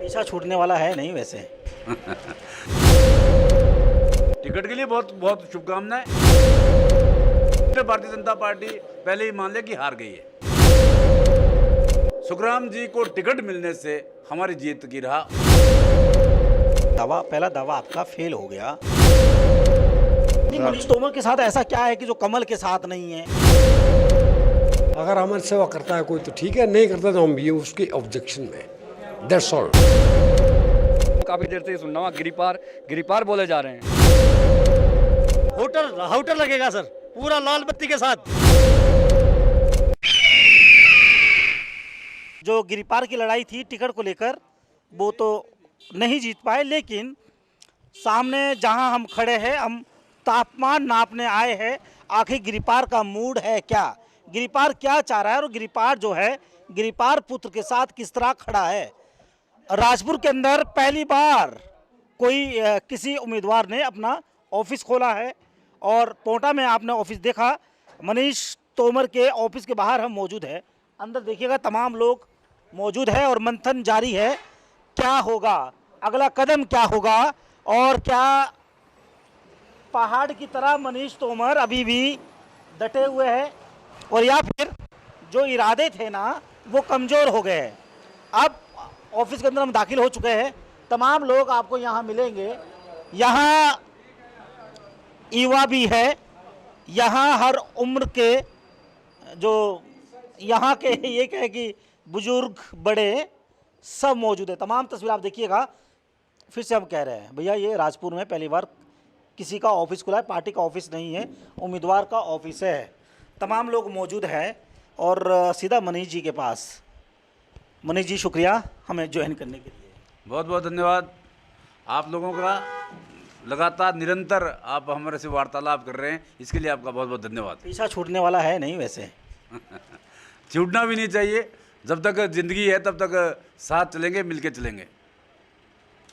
पीछा छूटने वाला है नहीं वैसे। टिकट के लिए बहुत बहुत शुभकामनाएं। भारतीय जनता पार्टी पहले ही मान ले कि हार गई है। सुखराम जी को टिकट मिलने से हमारी जीत की रहा। पहला दावा आपका फेल हो गया। मनीष तोमर के साथ ऐसा क्या है कि जो कमल के साथ नहीं है? अगर हमारी सेवा करता है कोई तो ठीक है, नहीं करता तो हम भी उसके ऑब्जेक्शन में, दैट्स ऑल। काफी देर से ही सुन रहा हूँ, गिरिपार गिरिपार बोले जा रहे हैं। होटल लगेगा सर, पूरा लाल बत्ती के साथ। जो गिरिपार की लड़ाई थी टिकट को लेकर, वो तो नहीं जीत पाए, लेकिन सामने जहां हम खड़े हैं, हम तापमान नापने आए हैं। आखिर गिरिपार का मूड है क्या, गिरिपार क्या चाह रहा है, और गिरिपार जो है गिरिपार पुत्र के साथ किस तरह खड़ा है। राजपुर के अंदर पहली बार कोई किसी उम्मीदवार ने अपना ऑफिस खोला है, और पोंटा में आपने ऑफिस देखा। मनीष तोमर के ऑफिस के बाहर हम मौजूद है। अंदर देखिएगा तमाम लोग मौजूद है और मंथन जारी है। क्या होगा, अगला कदम क्या होगा, और क्या पहाड़ की तरह मनीष तोमर अभी भी डटे हुए हैं, और या फिर जो इरादे थे ना वो कमज़ोर हो गए हैं। अब ऑफिस के अंदर हम दाखिल हो चुके हैं। तमाम लोग आपको यहाँ मिलेंगे। यहाँ युवा भी है, यहाँ हर उम्र के, जो यहाँ के ये कहे कि बुजुर्ग बड़े सब मौजूद है। तमाम तस्वीर आप देखिएगा। फिर से हम कह रहे हैं भैया, ये राजपुर में पहली बार किसी का ऑफिस खुला है, पार्टी का ऑफिस नहीं है, उम्मीदवार का ऑफिस है। तमाम लोग मौजूद हैं और सीधा मनीष जी के पास। मनीष जी शुक्रिया हमें ज्वाइन करने के लिए। बहुत बहुत धन्यवाद आप लोगों का। लगातार निरंतर आप हमारे से वार्तालाप कर रहे हैं, इसके लिए आपका बहुत बहुत धन्यवाद। पीछा छूटने वाला है नहीं वैसे। छूटना भी नहीं चाहिए, जब तक जिंदगी है तब तक साथ चलेंगे, मिलके चलेंगे।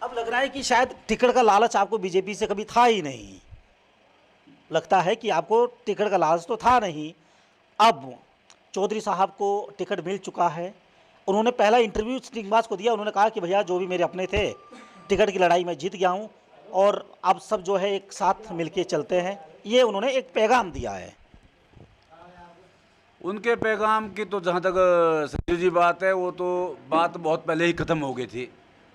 अब लग रहा है कि शायद टिकट का लालच आपको बीजेपी से कभी था ही नहीं। लगता है कि आपको टिकट का लालच तो था नहीं। अब चौधरी साहब को टिकट मिल चुका है। उन्होंने पहला इंटरव्यू श्रीनिवास को दिया। उन्होंने कहा कि भैया जो भी मेरे अपने थे, टिकट की लड़ाई में जीत गया हूँ, और अब सब जो है एक साथ मिलके चलते हैं। ये उन्होंने एक पैगाम दिया है। उनके पैगाम की तो जहाँ तक संजीव जी बात है, वो तो बात बहुत पहले ही ख़त्म हो गई थी।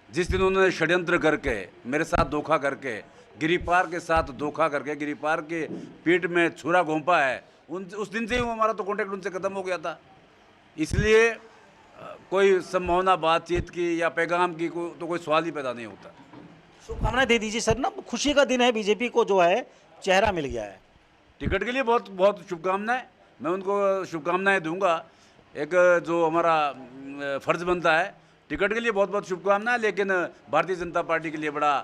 जिस दिन उन्होंने षड्यंत्र करके, मेरे साथ धोखा करके, गिरिपार के साथ धोखा करके, गिरिपार के पीठ में छुरा घोंपा है, उस दिन से ही हमारा तो कॉन्टेक्ट उनसे ख़त्म हो गया था। इसलिए कोई संभावना बातचीत की या पैगाम की तो कोई सवाल ही पैदा नहीं होता। शुभकामनाएं दे दीजिए सर ना, खुशी का दिन है, बीजेपी को जो है चेहरा मिल गया है। टिकट के लिए बहुत बहुत शुभकामनाएं। मैं उनको शुभकामनाएं दूंगा। एक जो हमारा फ़र्ज बनता है, टिकट के लिए बहुत बहुत शुभकामनाएं। लेकिन भारतीय जनता पार्टी के लिए बड़ा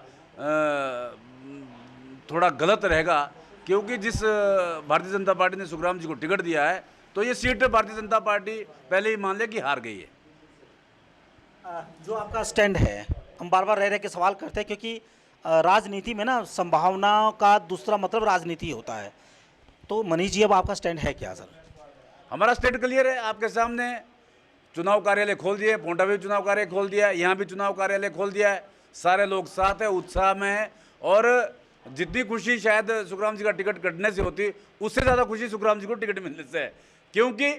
थोड़ा गलत रहेगा, क्योंकि जिस भारतीय जनता पार्टी ने सुखराम जी को टिकट दिया है, तो ये सीट भारतीय जनता पार्टी पहले ही मान ले कि हार गई है। जो आपका स्टैंड है, हम बार बार रह के सवाल करते हैं, क्योंकि राजनीति में ना संभावनाओं का दूसरा मतलब राजनीति होता है। तो मनीष जी अब आपका स्टैंड है क्या सर? हमारा स्टैंड क्लियर है आपके सामने। चुनाव कार्यालय खोल दिए, पोंटा भी चुनाव कार्यालय खोल दिया है, यहाँ भी चुनाव कार्यालय खोल दिया है। सारे लोग साथ हैं, उत्साह में हैं, और जितनी खुशी शायद सुखराम जी का टिकट कटने से होती, उससे ज़्यादा खुशी सुखराम जी को टिकट मिलने से है। क्योंकि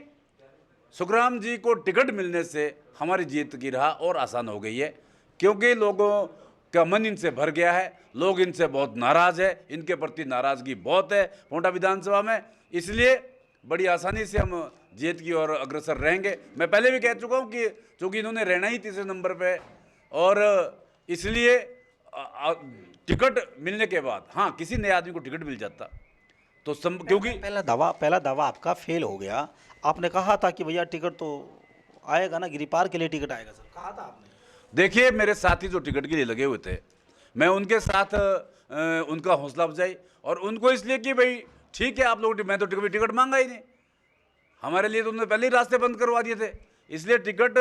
सुखराम जी को टिकट मिलने से हमारी जीत की राह और आसान हो गई है, क्योंकि लोगों का मन इनसे भर गया है। लोग इनसे बहुत नाराज़ है, इनके प्रति नाराज़गी बहुत है पोंटा विधानसभा में। इसलिए बड़ी आसानी से हम जीत की ओर अग्रसर रहेंगे। मैं पहले भी कह चुका हूँ कि चूँकि इन्होंने रहना ही तीसरे नंबर पे, और इसलिए टिकट मिलने के बाद, हाँ, किसी नए आदमी को टिकट मिल जाता तो क्योंकि पहला दावा आपका फेल हो गया। आपने कहा था कि भैया टिकट तो आएगा ना, गिरिपार के लिए टिकट आएगा सर, कहा था आपने। देखिए, मेरे साथी जो टिकट के लिए लगे हुए थे, मैं उनके साथ उनका हौसला अफजाई, और उनको इसलिए कि भाई ठीक है आप लोग, मैं तो टिकट मांगा ही नहीं, हमारे लिए तो उन्होंने पहले ही रास्ते बंद करवा दिए थे। इसलिए टिकट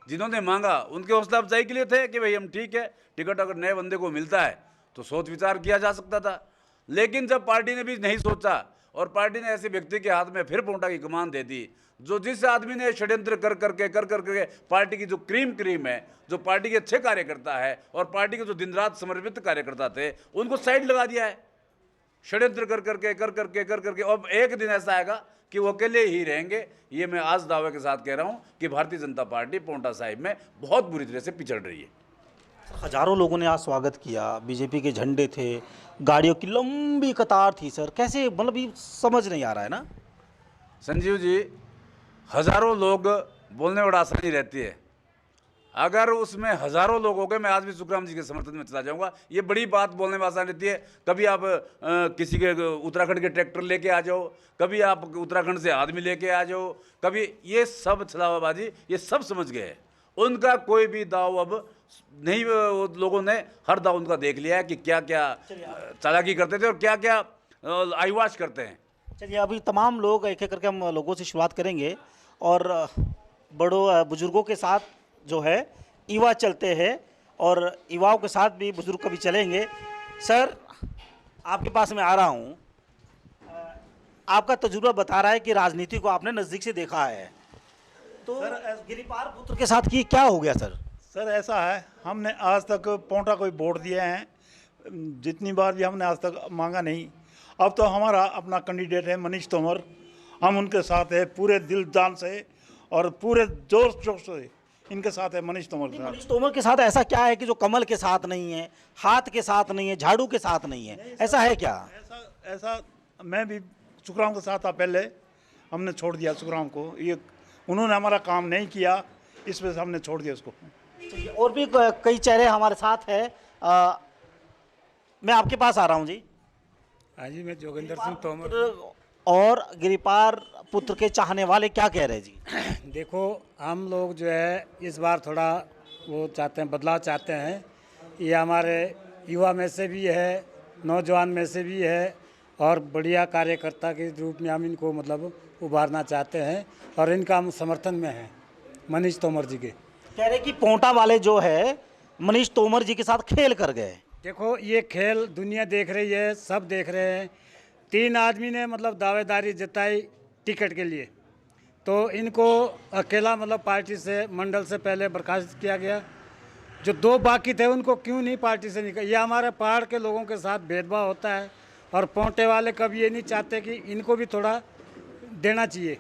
जिन्होंने मांगा उनके हौसला अफजाई के लिए थे कि भाई हम ठीक है, टिकट अगर नए बंदे को मिलता है तो सोच विचार किया जा सकता था। लेकिन जब पार्टी ने भी नहीं सोचा और पार्टी ने ऐसे व्यक्ति के हाथ में फिर पोंटा की कमान दे दी, जो जिस आदमी ने षड्यंत्र कर करके पार्टी की जो क्रीम है, जो पार्टी के अच्छे कार्यकर्ता है और पार्टी के जो दिन रात समर्पित कार्यकर्ता थे, उनको साइड लगा दिया है। षड्यंत्र कर करके अब एक दिन ऐसा आएगा कि वो अकेले ही रहेंगे। ये मैं आज दावे के साथ कह रहा हूँ कि भारतीय जनता पार्टी पांवटा साहिब में बहुत बुरी तरह से पिछड़ रही है। हजारों लोगों ने आज स्वागत किया, बीजेपी के झंडे थे, गाड़ियों की लंबी कतार थी सर, कैसे मतलब ये समझ नहीं आ रहा है ना। संजीव जी, हजारों लोग बोलने में बड़ा आसानी रहती है, अगर उसमें हजारों लोग हो गए, मैं आज भी सुखराम जी के समर्थन में चला जाऊंगा। ये बड़ी बात बोलने में आसान रहती है। कभी आप किसी के उत्तराखंड के ट्रैक्टर लेके आ जाओ, कभी आप उत्तराखंड से आदमी लेके आ जाओ, कभी ये सब छलावाबाजी, ये सब समझ गए हैं। उनका कोई भी दाव अब नहीं, लोगों ने हर दाव उनका देख लिया है कि क्या क्या चालाकी करते थे और क्या क्या आईवाश करते हैं। चलिए अभी तमाम लोग एक एक करके हम लोगों से शुरुआत करेंगे और बड़ों बुजुर्गों के साथ जो है युवा चलते हैं और युवाओं के साथ भी बुजुर्ग कभी चलेंगे। सर आपके पास मैं आ रहा हूँ, आपका तजुर्बा बता रहा है कि राजनीति को आपने नज़दीक से देखा है, तो गिरिपार पुत्र के साथ की क्या हो गया सर? सर ऐसा है, हमने आज तक पांवटा को वोट दिए हैं, जितनी बार भी हमने आज तक मांगा नहीं। अब तो हमारा अपना कैंडिडेट है मनीष तोमर, हम उनके साथ है पूरे दिल जान से और पूरे जोर शोर से इनके साथ है मनीष तोमर के साथ। मनीष तोमर के साथ ऐसा क्या है कि जो कमल के साथ नहीं है, हाथ के साथ नहीं है, झाड़ू के साथ नहीं है, ऐसा है क्या? ऐसा मैं भी सुखराम के साथ था, पहले हमने छोड़ दिया सुखराम को, ये उन्होंने हमारा काम नहीं किया, इस वजह से हमने छोड़ दिया उसको। और भी कई चेहरे हमारे साथ है, मैं आपके पास आ रहा हूँ जी। हाँ जी, मैं जोगिंदर सिंह तोमर। और गिरिपार पुत्र के चाहने वाले क्या कह रहे हैं जी? देखो, हम लोग जो है इस बार थोड़ा वो चाहते हैं, बदलाव चाहते हैं। ये हमारे युवा में से भी है, नौजवान में से भी है और बढ़िया कार्यकर्ता के रूप में हम इनको मतलब उभारना चाहते हैं और इनका हम समर्थन में हैं मनीष तोमर जी के। कह रहे कि पांवटा वाले जो है मनीष तोमर जी के साथ खेल कर गए। देखो, ये खेल दुनिया देख रही है, सब देख रहे हैं। 3 आदमी ने मतलब दावेदारी जताई टिकट के लिए, तो इनको अकेला मतलब पार्टी से मंडल से पहले बर्खास्त किया गया। जो 2 बाकी थे उनको क्यों नहीं पार्टी से निकल? ये हमारे पहाड़ के लोगों के साथ भेदभाव होता है और पांवटे वाले कभी ये नहीं चाहते कि इनको भी थोड़ा देना चाहिए।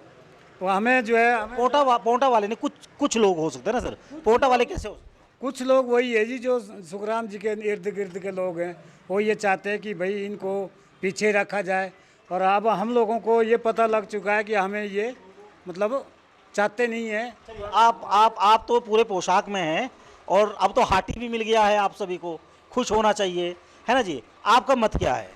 तो हमें जो है पांवटा वाले ने कुछ लोग हो सकते हैं ना सर, पांवटा वाले कैसे हो? कुछ लोग वही है जी, जो सुखराम जी के इर्द गिर्द के लोग हैं, वो ये चाहते हैं कि भाई इनको पीछे रखा जाए। और अब हम लोगों को ये पता लग चुका है कि हमें ये मतलब चाहते नहीं है। आप तो पूरे पोशाक में हैं और अब तो हाटी भी मिल गया है, आप सभी को खुश होना चाहिए, है ना जी? आपका मत क्या है?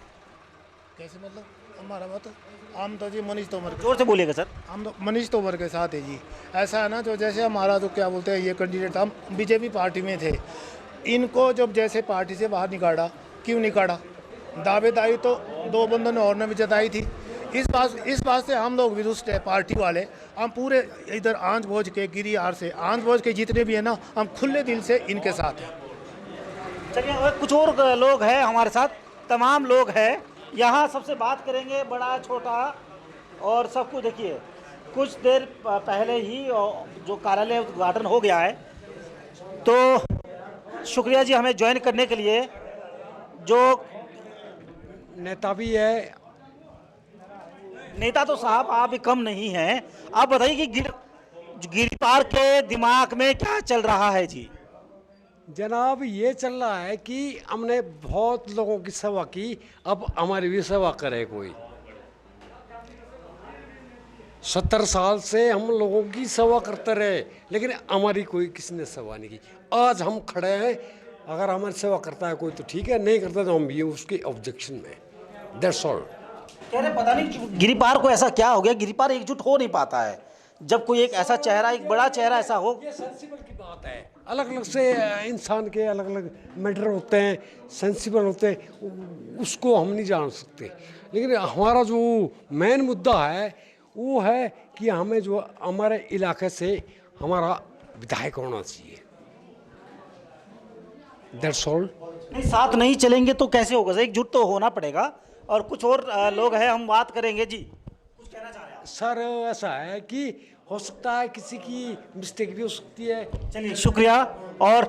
कैसे मतलब? हमारा मत हम तो जी मनीष तोमर जोर से बोलिएगा सर। हम तो मनीष तोमर के साथ है जी। ऐसा है ना, जो जैसे हमारा जो क्या बोलते हैं ये कैंडिडेट, हम बीजेपी पार्टी में थे, इनको जब जैसे पार्टी से बाहर निकाला, क्यों निकाला? दावेदारी तो 2 बंदों ने और ने भी जताई थी। इस बात से हम लोग विरुष्ट है पार्टी वाले। हम पूरे इधर आंज भोज के गिरियार से आंज भोज के जितने भी है ना, हम खुले दिल से इनके साथ हैं। चलिए और कुछ और लोग हैं हमारे साथ, तमाम लोग हैं यहाँ, सबसे बात करेंगे, बड़ा छोटा और सब कुछ। देखिए कुछ देर पहले ही जो कार्यालय उद्घाटन हो गया है, तो शुक्रिया जी हमें ज्वाइन करने के लिए। जो नेता भी है, नेता तो साहब आप भी कम नहीं हैं, आप बताइए कि गिरिपार के दिमाग में क्या चल रहा है जी? जनाब ये चल रहा है कि हमने बहुत लोगों की सेवा की, अब हमारी भी सेवा करे कोई। 70 साल से हम लोगों की सेवा करते रहे, लेकिन हमारी कोई किसी ने सेवा नहीं की। आज हम खड़े हैं, अगर हमारी सेवा करता है कोई तो ठीक है, नहीं करता तो हम भी उसके ऑब्जेक्शन में। That's all. कह रहे पता नहीं गिरिपार को ऐसा क्या हो गया, गिरिपार एकजुट हो नहीं पाता है। जब कोई एक ऐसा चेहरा, एक बड़ा चेहरा ऐसा हो, ये सेंसिबल की बात है। अलग अलग से इंसान के अलग अलग मैटर होते हैं, सेंसिबल होते हैं, उसको हम नहीं जान सकते। लेकिन हमारा जो मेन मुद्दा है वो है कि हमें जो हमारे इलाके से हमारा विधायक होना चाहिए। That's all. नहीं साथ नहीं चलेंगे तो कैसे होगा? एकजुट तो होना पड़ेगा। और कुछ और लोग हैं, हम बात करेंगे जी। कुछ कहना चाह रहे हैं? सर ऐसा है कि हो सकता है किसी की मिस्टेक भी हो सकती है। चलिए शुक्रिया। और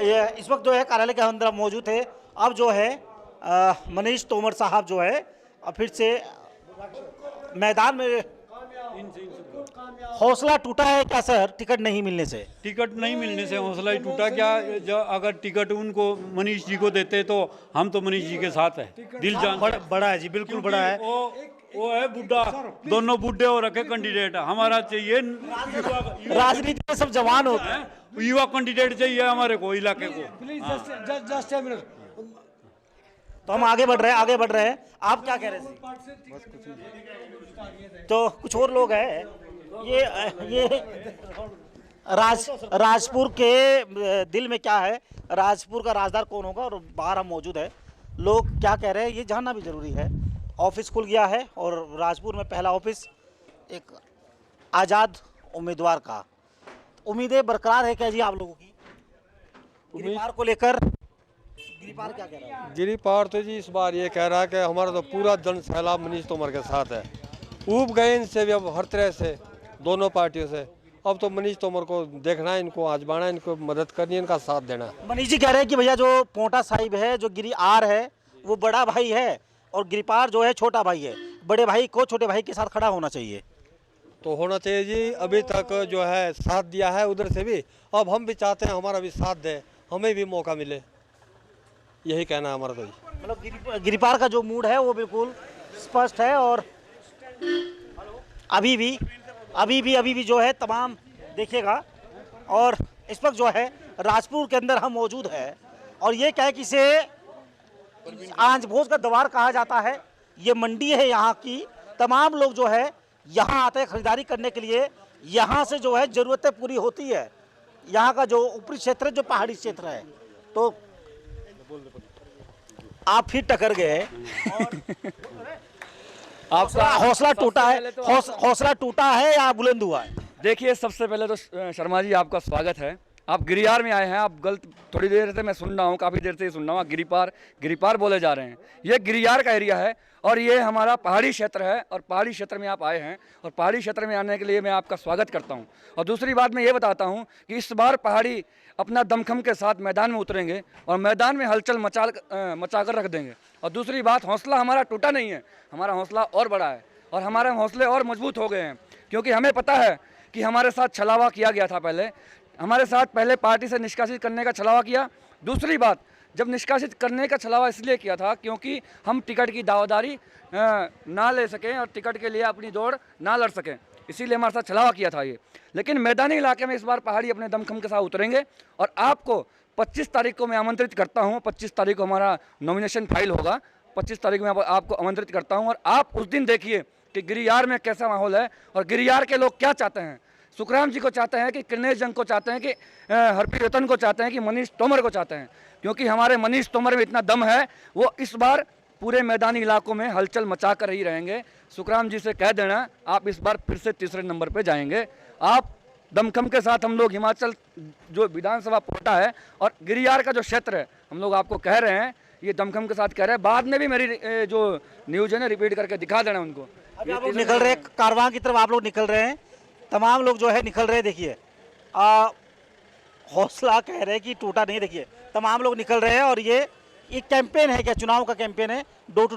ये इस वक्त जो है कार्यालय के अंदर मौजूद है। अब जो है मनीष तोमर साहब जो है अब फिर से मैदान में, हौसला टूटा है क्या सर टिकट नहीं मिलने से? टिकट नहीं मिलने से हौसला ही टूटा क्या? जो अगर टिकट उनको मनीष जी को देते तो हम तो मनीष जी के साथ है, दिल जान। बड़ा है जी, बिल्कुल बड़ा है। वो है बुढ़ा, दोनों बुढ़े हो रखे कैंडिडेट। हमारा चाहिए राजनीति में सब जवान होते हैं। युवा कैंडिडेट चाहिए हमारे को, इलाके को। Please just a minute. तो हम आगे बढ़ रहे हैं। आप क्या कह रहे थे? तो कुछ और लोग हैं। ये राजपुर के दिल में क्या है, राजपुर का राजदार कौन होगा, और बाहर हम मौजूद है। लोग क्या कह रहे हैं ये जानना भी जरूरी है। ऑफिस खुल गया है और राजपुर में पहला ऑफिस एक आज़ाद उम्मीदवार का। उम्मीदें बरकरार है क्या जी आप लोगों की गिरिपार को लेकर? गिरिपार क्या कह रहा है? गिरिपार तो जी इस बार ये कह रहा है कि हमारा तो पूरा जन सैलाब मनीष तोमर के साथ है। ऊब गए इनसे भी अब हर तरह से, दोनों पार्टियों से। अब तो मनीष तोमर को देखना है, इनको आजमाना है, इनको मदद करनी है, इनका साथ देना है। मनीष जी कह रहे हैं कि भैया जो पोंटा साहिब है, जो गिरी आर है, वो बड़ा भाई है और गिरिपार जो है छोटा भाई है। बड़े भाई को छोटे भाई के साथ खड़ा होना चाहिए। तो होना चाहिए जी। अभी तक जो है साथ दिया है उधर से भी, अब हम भी चाहते हैं हमारा भी साथ दे, हमें भी मौका मिले। यही कहना है हमारा तो जी। मतलब गिरिपार का जो मूड है वो बिल्कुल स्पष्ट है। और अभी भी जो है तमाम देखिएगा। और इस वक्त जो है राजपुर के अंदर हम मौजूद है और ये क्या है कि इसे आंच भोज का द्वार कहा जाता है। ये मंडी है यहाँ की। तमाम लोग जो है यहाँ आते हैं खरीदारी करने के लिए। यहाँ से जो है ज़रूरतें पूरी होती है। यहाँ का जो ऊपरी क्षेत्र है, जो पहाड़ी क्षेत्र है, तो आप फिर टकर गए। आपका हौसला टूटा है, हौसला टूटा है या बुलंद हुआ है? देखिए, सबसे पहले तो शर्मा जी आपका स्वागत है। आप गिरियार में आए हैं। आप गलत, थोड़ी देर से मैं सुन रहा हूँ, काफ़ी देर से ही सुन रहा हूँ, गिरिपार बोले जा रहे हैं। ये गिरियार का एरिया है और ये हमारा पहाड़ी क्षेत्र है और पहाड़ी क्षेत्र में आप आए हैं और पहाड़ी क्षेत्र में आने के लिए मैं आपका स्वागत करता हूँ। और दूसरी बात मैं ये बताता हूँ कि इस बार पहाड़ी अपना दमखम के साथ मैदान में उतरेंगे और मैदान में हलचल मचा कर रख देंगे। और दूसरी बात, हौसला हमारा टूटा नहीं है, हमारा हौसला और बड़ा है और हमारे हौसले और मजबूत हो गए हैं। क्योंकि हमें पता है कि हमारे साथ छलावा किया गया था। हमारे साथ पहले पार्टी से निष्कासित करने का छलावा किया। दूसरी बात, जब निष्कासित करने का छलावा इसलिए किया था क्योंकि हम टिकट की दावेदारी ना ले सकें और टिकट के लिए अपनी दौड़ ना लड़ सकें, इसीलिए हमारे साथ छलावा किया था ये। लेकिन मैदानी इलाके में इस बार पहाड़ी अपने दमखम के साथ उतरेंगे और आपको 25 तारीख को मैं आमंत्रित करता हूँ। 25 तारीख को हमारा नॉमिनेशन फाइल होगा। 25 तारीख में आपको आमंत्रित करता हूँ और आप उस दिन देखिए कि गिरियार में कैसा माहौल है और गिरियार के लोग क्या चाहते हैं। सुखराम जी को चाहते हैं कि कृष्णेश जंग को चाहते हैं कि हरप्रीत रतन को चाहते हैं कि मनीष तोमर को चाहते हैं। क्योंकि हमारे मनीष तोमर में इतना दम है, वो इस बार पूरे मैदानी इलाकों में हलचल मचा कर ही रहेंगे। सुखराम जी से कह देना, आप इस बार फिर से तीसरे नंबर पे जाएंगे। आप दमखम के साथ हम लोग हिमाचल जो विधानसभा पोटा है और गिरियार का जो क्षेत्र है, हम लोग आपको कह रहे हैं, ये दमखम के साथ कह रहे हैं। बाद में भी मेरी जो न्यूज है ना रिपीट करके दिखा देना उनको। अभी आप लोग निकल रहे हैं कारवां की तरफ, आप लोग निकल रहे हैं, तमाम लोग जो है निकल रहे हैं। देखिए हौसला कह रहे हैं कि टूटा नहीं। देखिए तमाम लोग निकल रहे हैं और ये कैंपेन है क्या? चुनाव का कैंपेन है, डोर टू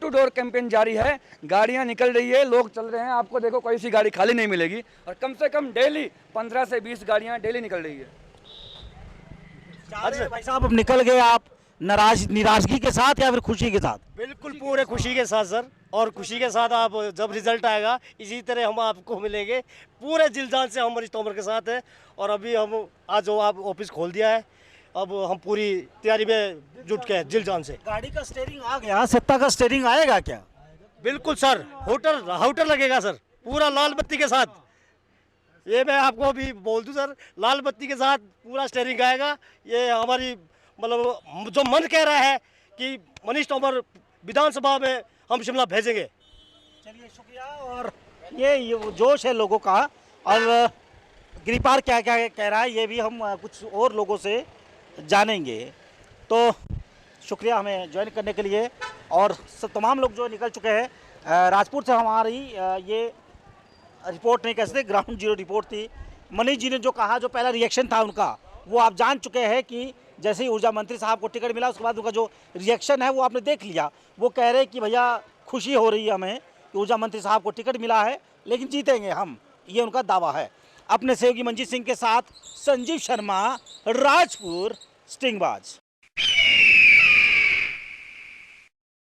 डोर कैंपेन जारी है। गाड़ियां निकल रही है, लोग चल रहे हैं। आपको देखो कोई सी गाड़ी खाली नहीं मिलेगी और कम से कम डेली 15 से 20 गाड़ियां डेली निकल रही है। अच्छा भाई साहब, अब निकल गए आप निराशगी के साथ या फिर खुशी के साथ? बिल्कुल पूरे खुशी के साथ सर। और खुशी के साथ आप जब रिजल्ट आएगा इसी तरह हम आपको मिलेंगे। पूरे दिल जान से हम मनीष तोमर के साथ हैं। और अभी हम आज जो आप ऑफिस खोल दिया है, अब हम पूरी तैयारी में जुट के दिल जान से। गाड़ी का स्टीयरिंग आ गया, सत्ता का स्टीयरिंग आएगा क्या? बिल्कुल सर, हाउटर लगेगा सर, पूरा लाल बत्ती के साथ। ये मैं आपको अभी बोल दूं सर, लाल बत्ती के साथ पूरा स्टीयरिंग आएगा। ये हमारी मतलब जो मन कह रहा है कि मनीष तोमर विधानसभा में हम शिमला भेजेंगे। चलिए शुक्रिया। और ये जोश है लोगों का। और गिरिपार क्या क्या कह रहा है ये भी हम कुछ और लोगों से जानेंगे। तो शुक्रिया हमें ज्वाइन करने के लिए। और तमाम लोग जो निकल चुके हैं, राजपुर से हमारी ये रिपोर्ट नहीं कह सकते, ग्राउंड जीरो रिपोर्ट थी। मनीष जी ने जो कहा, जो पहला रिएक्शन था उनका, वो आप जान चुके हैं कि जैसे ही ऊर्जा मंत्री साहब को टिकट मिला उसके बाद उनका जो रिएक्शन है वो आपने देख लिया। वो कह रहे हैं कि भैया खुशी हो रही है हमें कि ऊर्जा मंत्री साहब को टिकट मिला है, लेकिन जीतेंगे हम, ये उनका दावा है। अपने सहयोगी मंजीत सिंह के साथ संजीव शर्मा, राजपुर, स्टिंगबाज।